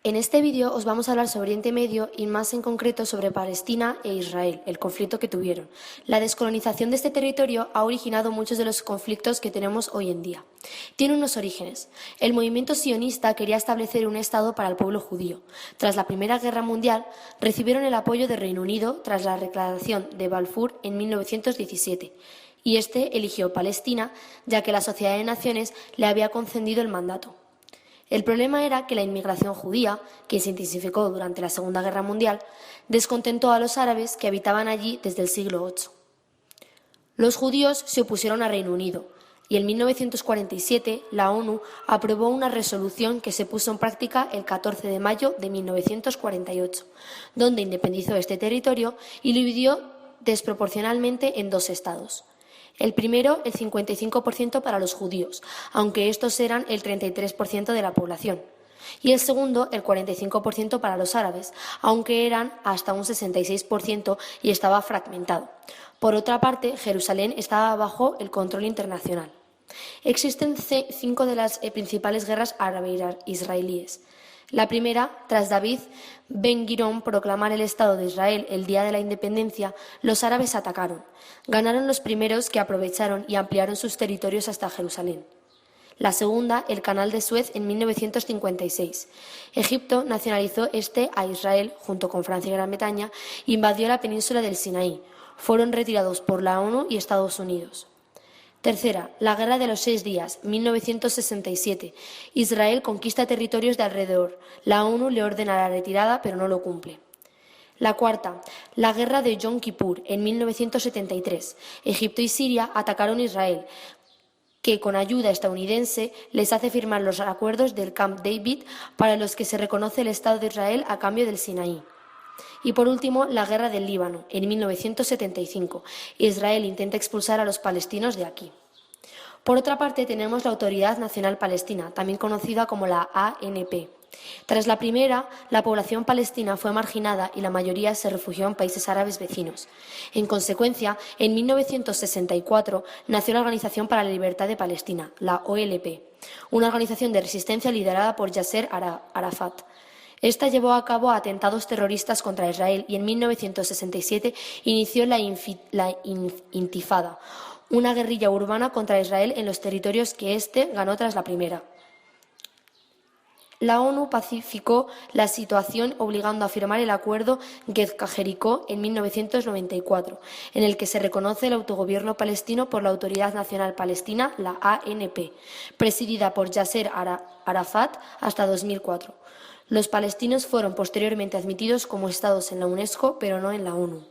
En este vídeo os vamos a hablar sobre Oriente Medio y más en concreto sobre Palestina e Israel, el conflicto que tuvieron. La descolonización de este territorio ha originado muchos de los conflictos que tenemos hoy en día. Tiene unos orígenes. El movimiento sionista quería establecer un Estado para el pueblo judío. Tras la Primera Guerra Mundial, recibieron el apoyo del Reino Unido tras la Declaración de Balfour en 1917. Y este eligió Palestina, ya que la Sociedad de Naciones le había concedido el mandato. El problema era que la inmigración judía, que se intensificó durante la Segunda Guerra Mundial, descontentó a los árabes que habitaban allí desde el siglo VIII. Los judíos se opusieron al Reino Unido y en 1947 la ONU aprobó una resolución que se puso en práctica el 14 de mayo de 1948, donde independizó este territorio y lo dividió desproporcionalmente en dos estados. El primero, el 55% para los judíos, aunque estos eran el 33% de la población. Y el segundo, el 45% para los árabes, aunque eran hasta un 66% y estaba fragmentado. Por otra parte, Jerusalén estaba bajo el control internacional. Existen 5 de las principales guerras árabe-israelíes. La primera, tras David Ben-Gurión proclamar el Estado de Israel el día de la independencia, los árabes atacaron. Ganaron los primeros, que aprovecharon y ampliaron sus territorios hasta Jerusalén. La segunda, el Canal de Suez en 1956. Egipto nacionalizó a Israel junto con Francia y Gran Bretaña e invadió la península del Sinaí. Fueron retirados por la ONU y Estados Unidos. Tercera, la Guerra de los 6 días, 1967. Israel conquista territorios de alrededor. La ONU le ordena la retirada, pero no lo cumple. La cuarta, la Guerra de Yom Kippur, en 1973. Egipto y Siria atacaron Israel, que con ayuda estadounidense les hace firmar los acuerdos del Camp David, para los que se reconoce el Estado de Israel a cambio del Sinaí. Y por último, la Guerra del Líbano, en 1975. Israel intenta expulsar a los palestinos de aquí. Por otra parte, tenemos la Autoridad Nacional Palestina, también conocida como la ANP. Tras la primera, la población palestina fue marginada y la mayoría se refugió en países árabes vecinos. En consecuencia, en 1964 nació la Organización para la Libertad de Palestina, la OLP, una organización de resistencia liderada por Yasser Arafat. Esta llevó a cabo atentados terroristas contra Israel y en 1967 inició la Intifada, una guerrilla urbana contra Israel en los territorios que éste ganó tras la primera. La ONU pacificó la situación obligando a firmar el acuerdo Guezca-Jericó en 1994, en el que se reconoce el autogobierno palestino por la Autoridad Nacional Palestina, la ANP, presidida por Yasser Arafat hasta 2004. Los palestinos fueron posteriormente admitidos como estados en la UNESCO, pero no en la ONU.